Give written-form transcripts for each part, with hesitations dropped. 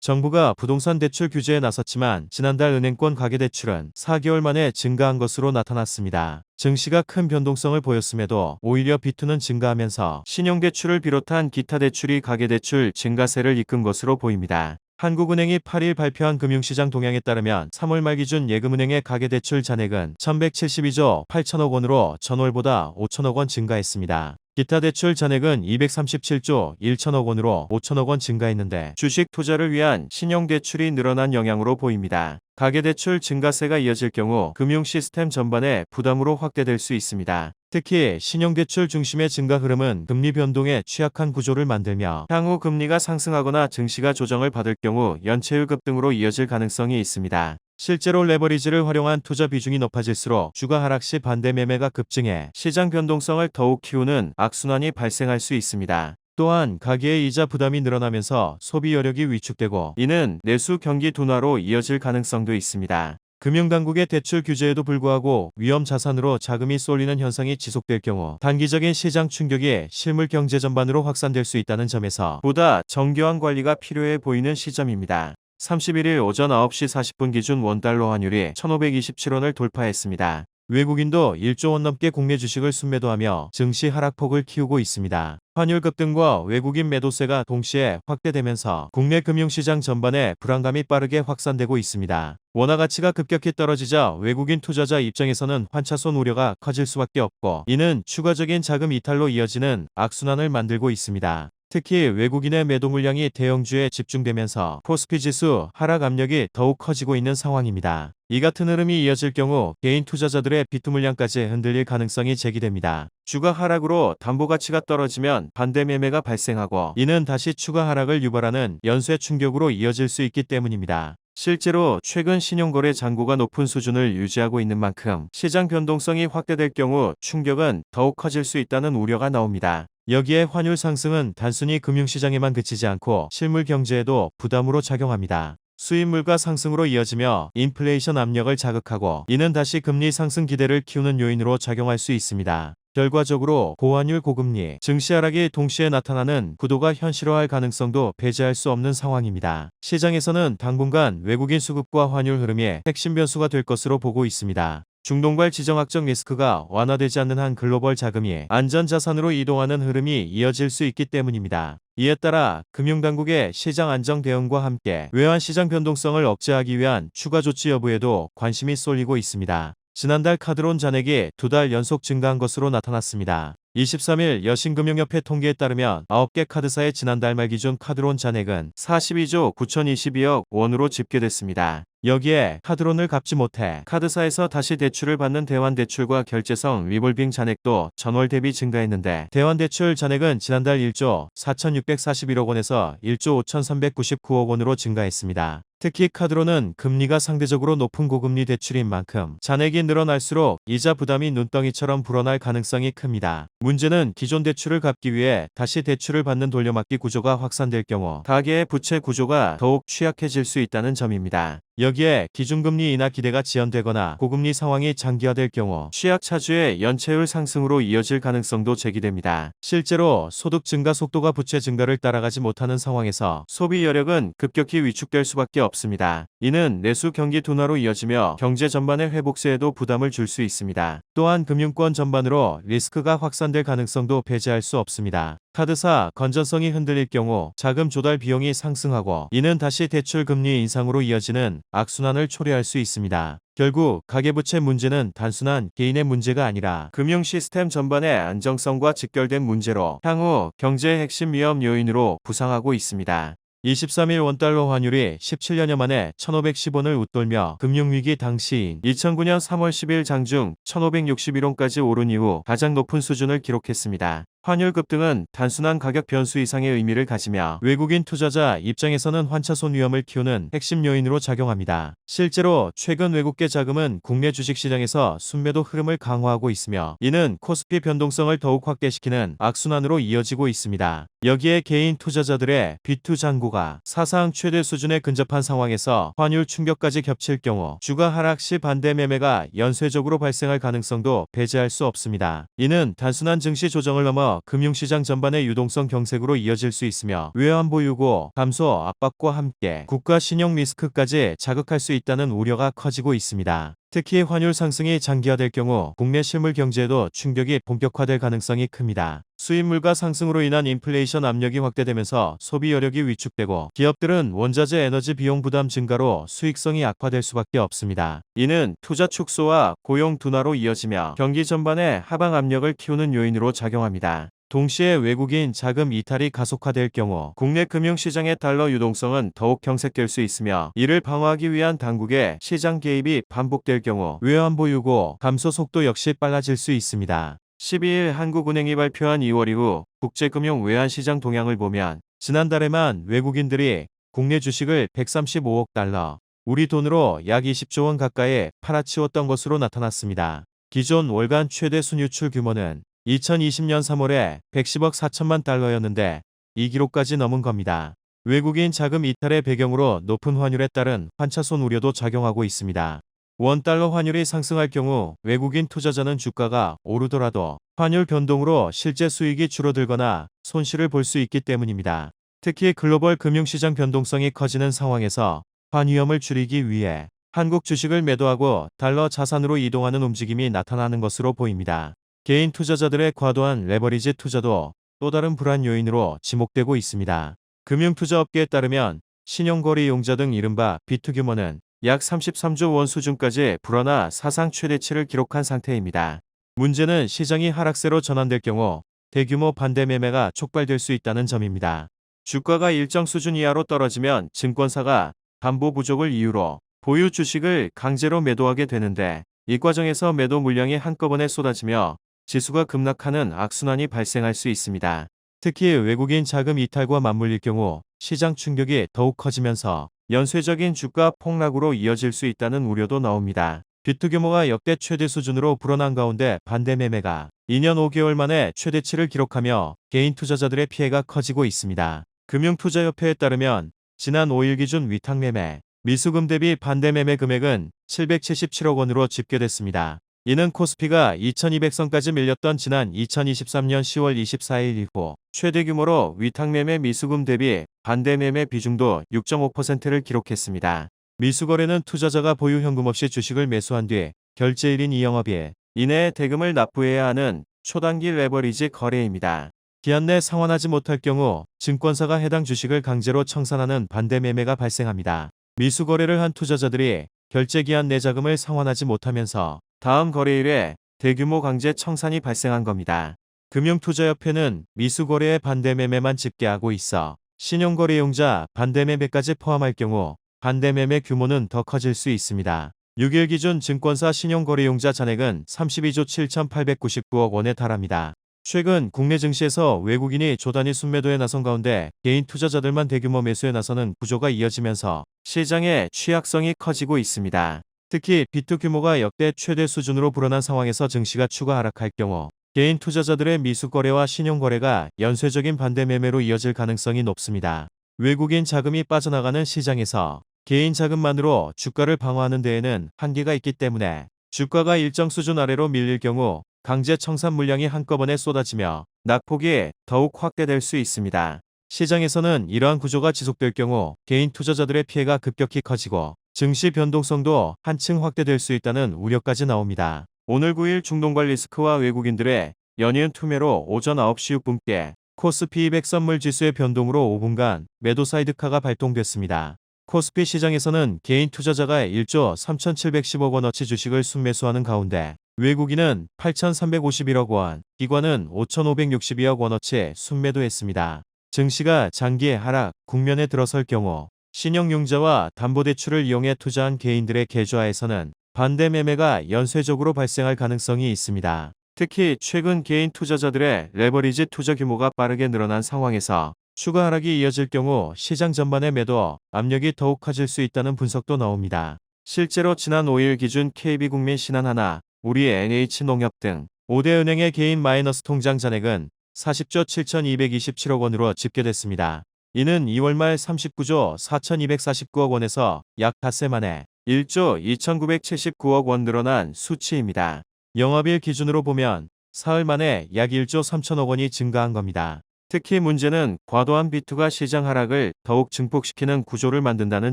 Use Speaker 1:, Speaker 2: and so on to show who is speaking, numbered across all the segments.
Speaker 1: 정부가 부동산 대출 규제에 나섰지만 지난달 은행권 가계대출은 4개월 만에 증가한 것으로 나타났습니다. 증시가 큰 변동성을 보였음에도 오히려 B2는 증가하면서 신용대출을 비롯한 기타 대출이 가계대출 증가세를 이끈 것으로 보입니다. 한국은행이 8일 발표한 금융시장 동향에 따르면 3월 말 기준 예금은행의 가계대출 잔액은 1172조 8천억 원으로 전월보다 5천억 원 증가했습니다. 기타 대출 잔액은 237조 1천억 원으로 5천억 원 증가했는데 주식 투자를 위한 신용대출이 늘어난 영향으로 보입니다. 가계대출 증가세가 이어질 경우 금융 시스템 전반에 부담으로 확대될 수 있습니다. 특히 신용대출 중심의 증가 흐름은 금리 변동에 취약한 구조를 만들며 향후 금리가 상승하거나 증시가 조정을 받을 경우 연체율 급등으로 이어질 가능성이 있습니다. 실제로 레버리지를 활용한 투자 비중이 높아질수록 주가 하락 시 반대 매매가 급증해 시장 변동성을 더욱 키우는 악순환이 발생할 수 있습니다. 또한 가계의 이자 부담이 늘어나면서 소비 여력이 위축되고 이는 내수 경기 둔화로 이어질 가능성도 있습니다. 금융당국의 대출 규제에도 불구하고 위험 자산으로 자금이 쏠리는 현상이 지속될 경우 단기적인 시장 충격이 실물 경제 전반으로 확산될 수 있다는 점에서 보다 정교한 관리가 필요해 보이는 시점입니다. 31일 오전 9시 40분 기준 원달러 환율이 1527원을 돌파했습니다. 외국인도 1조 원 넘게 국내 주식을 순매도하며 증시 하락폭을 키우고 있습니다. 환율 급등과 외국인 매도세가 동시에 확대되면서 국내 금융시장 전반에 불안감이 빠르게 확산되고 있습니다. 원화 가치가 급격히 떨어지자 외국인 투자자 입장에서는 환차손 우려가 커질 수밖에 없고 이는 추가적인 자금 이탈로 이어지는 악순환을 만들고 있습니다. 특히 외국인의 매도 물량이 대형주에 집중되면서 코스피 지수 하락 압력이 더욱 커지고 있는 상황입니다. 이 같은 흐름이 이어질 경우 개인 투자자들의 비투 물량까지 흔들릴 가능성이 제기됩니다. 주가 하락으로 담보 가치가 떨어지면 반대 매매가 발생하고 이는 다시 추가 하락을 유발하는 연쇄 충격으로 이어질 수 있기 때문입니다. 실제로 최근 신용거래 잔고가 높은 수준을 유지하고 있는 만큼 시장 변동성이 확대될 경우 충격은 더욱 커질 수 있다는 우려가 나옵니다. 여기에 환율 상승은 단순히 금융시장에만 그치지 않고 실물 경제에도 부담으로 작용합니다. 수입물가 상승으로 이어지며 인플레이션 압력을 자극하고 이는 다시 금리 상승 기대를 키우는 요인으로 작용할 수 있습니다. 결과적으로 고환율 고금리, 증시 하락이 동시에 나타나는 구도가 현실화할 가능성도 배제할 수 없는 상황입니다. 시장에서는 당분간 외국인 수급과 환율 흐름이 핵심 변수가 될 것으로 보고 있습니다. 중동발 지정학적 리스크가 완화되지 않는 한 글로벌 자금이 안전자산으로 이동하는 흐름이 이어질 수 있기 때문입니다. 이에 따라 금융당국의 시장 안정 대응과 함께 외환시장 변동성을 억제하기 위한 추가 조치 여부에도 관심이 쏠리고 있습니다. 지난달 카드론 잔액이 2달 연속 증가한 것으로 나타났습니다. 23일 여신금융협회 통계에 따르면 9개 카드사의 지난달 말 기준 카드론 잔액은 42조 9,022억 원으로 집계됐습니다. 여기에 카드론을 갚지 못해 카드사에서 다시 대출을 받는 대환대출과 결제성 리볼빙 잔액도 전월 대비 증가했는데 대환대출 잔액은 지난달 1조 4,641억 원에서 1조 5,399억 원으로 증가했습니다. 특히 카드론은 금리가 상대적으로 높은 고금리 대출인 만큼 잔액이 늘어날수록 이자 부담이 눈덩이처럼 불어날 가능성이 큽니다. 문제는 기존 대출을 갚기 위해 다시 대출을 받는 돌려막기 구조가 확산될 경우 가계의 부채 구조가 더욱 취약해질 수 있다는 점입니다. 여기에 기준금리 인하 기대가 지연되거나 고금리 상황이 장기화될 경우 취약차주의 연체율 상승으로 이어질 가능성도 제기됩니다. 실제로 소득 증가 속도가 부채 증가를 따라가지 못하는 상황에서 소비 여력은 급격히 위축될 수밖에 없습니다. 이는 내수 경기 둔화로 이어지며 경제 전반의 회복세에도 부담을 줄 수 있습니다. 또한 금융권 전반으로 리스크가 확산될 가능성도 배제할 수 없습니다. 카드사 건전성이 흔들릴 경우 자금 조달 비용이 상승하고 이는 다시 대출 금리 인상으로 이어지는 악순환을 초래할 수 있습니다. 결국 가계부채 문제는 단순한 개인의 문제가 아니라 금융 시스템 전반의 안정성과 직결된 문제로 향후 경제의 핵심 위험 요인으로 부상하고 있습니다. 23일 원달러 환율이 17년여 만에 1,510원을 웃돌며 금융위기 당시인 2009년 3월 10일 장중 1,561원까지 오른 이후 가장 높은 수준을 기록했습니다. 환율 급등은 단순한 가격 변수 이상의 의미를 가지며 외국인 투자자 입장에서는 환차손 위험을 키우는 핵심 요인으로 작용합니다. 실제로 최근 외국계 자금은 국내 주식시장에서 순매도 흐름을 강화하고 있으며 이는 코스피 변동성을 더욱 확대시키는 악순환으로 이어지고 있습니다. 여기에 개인 투자자들의 B2 잔고가 사상 최대 수준에 근접한 상황에서 환율 충격까지 겹칠 경우 주가 하락 시 반대 매매가 연쇄적으로 발생할 가능성도 배제할 수 없습니다. 이는 단순한 증시 조정을 넘어 따라서 금융시장 전반의 유동성 경색으로 이어질 수 있으며 외환 보유고 감소 압박과 함께 국가 신용 리스크까지 자극할 수 있다는 우려가 커지고 있습니다. 특히 환율 상승이 장기화될 경우 국내 실물 경제에도 충격이 본격화될 가능성이 큽니다. 수입 물가 상승으로 인한 인플레이션 압력이 확대되면서 소비 여력이 위축되고 기업들은 원자재 에너지 비용 부담 증가로 수익성이 악화될 수밖에 없습니다. 이는 투자 축소와 고용 둔화로 이어지며 경기 전반에 하방 압력을 키우는 요인으로 작용합니다. 동시에 외국인 자금 이탈이 가속화될 경우 국내 금융시장의 달러 유동성은 더욱 경색될 수 있으며 이를 방어하기 위한 당국의 시장 개입이 반복될 경우 외환 보유고 감소 속도 역시 빨라질 수 있습니다. 12일 한국은행이 발표한 2월 이후 국제금융 외환시장 동향을 보면 지난달에만 외국인들이 국내 주식을 135억 달러, 우리 돈으로 약 20조 원 가까이 팔아치웠던 것으로 나타났습니다. 기존 월간 최대 순유출 규모는 2020년 3월에 110억 4천만 달러였는데 이 기록까지 넘은 겁니다. 외국인 자금 이탈의 배경으로 높은 환율에 따른 환차손 우려도 작용하고 있습니다. 원달러 환율이 상승할 경우 외국인 투자자는 주가가 오르더라도 환율 변동으로 실제 수익이 줄어들거나 손실을 볼 수 있기 때문입니다. 특히 글로벌 금융시장 변동성이 커지는 상황에서 환위험을 줄이기 위해 한국 주식을 매도하고 달러 자산으로 이동하는 움직임이 나타나는 것으로 보입니다. 개인 투자자들의 과도한 레버리지 투자도 또 다른 불안 요인으로 지목되고 있습니다. 금융투자업계에 따르면 신용거래 이용자 등 이른바 비투 규모는 약 33조 원 수준까지 불어나 사상 최대치를 기록한 상태입니다. 문제는 시장이 하락세로 전환될 경우 대규모 반대 매매가 촉발될 수 있다는 점입니다. 주가가 일정 수준 이하로 떨어지면 증권사가 담보 부족을 이유로 보유 주식을 강제로 매도하게 되는데 이 과정에서 매도 물량이 한꺼번에 쏟아지며 지수가 급락하는 악순환이 발생할 수 있습니다. 특히 외국인 자금 이탈과 맞물릴 경우 시장 충격이 더욱 커지면서 연쇄적인 주가 폭락으로 이어질 수 있다는 우려도 나옵니다. 비투 규모가 역대 최대 수준으로 불어난 가운데 반대 매매가 2년 5개월 만에 최대치를 기록하며 개인 투자자들의 피해가 커지고 있습니다. 금융투자협회에 따르면 지난 5일 기준 위탁 매매, 미수금 대비 반대 매매 금액은 777억 원으로 집계됐습니다. 이는 코스피가 2200선까지 밀렸던 지난 2023년 10월 24일 이후 최대 규모로 위탁매매 미수금 대비 반대매매 비중도 6.5%를 기록했습니다. 미수거래는 투자자가 보유 현금 없이 주식을 매수한 뒤 결제일인 이 영업일 이내에 대금을 납부해야 하는 초단기 레버리지 거래입니다. 기한 내 상환하지 못할 경우 증권사가 해당 주식을 강제로 청산하는 반대매매가 발생합니다. 미수거래를 한 투자자들이 결제기한 내 자금을 상환하지 못하면서 다음 거래일에 대규모 강제 청산이 발생한 겁니다. 금융투자협회는 미수거래의 반대매매만 집계하고 있어 신용거래용자 반대매매까지 포함할 경우 반대매매 규모는 더 커질 수 있습니다. 6일 기준 증권사 신용거래용자 잔액은 32조 7,899억 원에 달합니다. 최근 국내 증시에서 외국인이 조단위 순매도에 나선 가운데 개인 투자자들만 대규모 매수에 나서는 구조가 이어지면서 시장의 취약성이 커지고 있습니다. 특히 비투 규모가 역대 최대 수준으로 불어난 상황에서 증시가 추가 하락할 경우 개인 투자자들의 미수거래와 신용거래가 연쇄적인 반대매매로 이어질 가능성이 높습니다. 외국인 자금이 빠져나가는 시장에서 개인 자금만으로 주가를 방어하는 데에는 한계가 있기 때문에 주가가 일정 수준 아래로 밀릴 경우 강제 청산 물량이 한꺼번에 쏟아지며 낙폭이 더욱 확대될 수 있습니다. 시장에서는 이러한 구조가 지속될 경우 개인 투자자들의 피해가 급격히 커지고 증시 변동성도 한층 확대될 수 있다는 우려까지 나옵니다. 오늘 9일 중동발 리스크와 외국인들의 연이은 투매로 오전 9시 6분께 코스피 200 선물 지수의 변동으로 5분간 매도 사이드카가 발동됐습니다. 코스피 시장에서는 개인 투자자가 1조 3,710억 원어치 주식을 순매수하는 가운데 외국인은 8,351억 원, 기관은 5,562억 원어치 순매도했습니다. 증시가 장기 하락 국면에 들어설 경우 신용융자와 담보대출을 이용해 투자한 개인들의 계좌에서는 반대 매매가 연쇄적으로 발생할 가능성이 있습니다. 특히 최근 개인 투자자들의 레버리지 투자 규모가 빠르게 늘어난 상황에서 추가 하락이 이어질 경우 시장 전반의 매도 압력이 더욱 커질 수 있다는 분석도 나옵니다. 실제로 지난 5일 기준 KB국민 신한하나, 우리 NH농협 등 5대 은행의 개인 마이너스 통장 잔액은 40조 7,227억 원으로 집계됐습니다. 이는 2월 말 39조 4,249억 원에서 약 닷새 만에 1조 2,979억 원 늘어난 수치입니다. 영업일 기준으로 보면 사흘 만에 약 1조 3천억 원이 증가한 겁니다. 특히 문제는 과도한 비투가 시장 하락을 더욱 증폭시키는 구조를 만든다는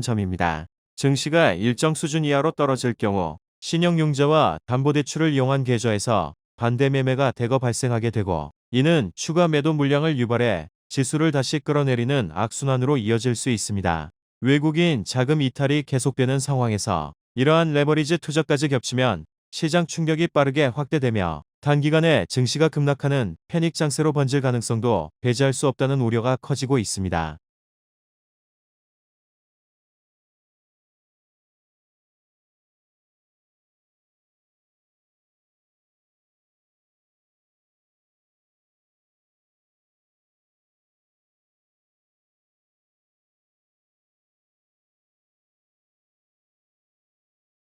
Speaker 1: 점입니다. 증시가 일정 수준 이하로 떨어질 경우 신용융자와 담보대출을 이용한 계좌에서 반대 매매가 대거 발생하게 되고, 이는 추가 매도 물량을 유발해 지수를 다시 끌어내리는 악순환으로 이어질 수 있습니다. 외국인 자금 이탈이 계속되는 상황에서 이러한 레버리지 투자까지 겹치면 시장 충격이 빠르게 확대되며 단기간에 증시가 급락하는 패닉 장세로 번질 가능성도 배제할 수 없다는 우려가 커지고 있습니다.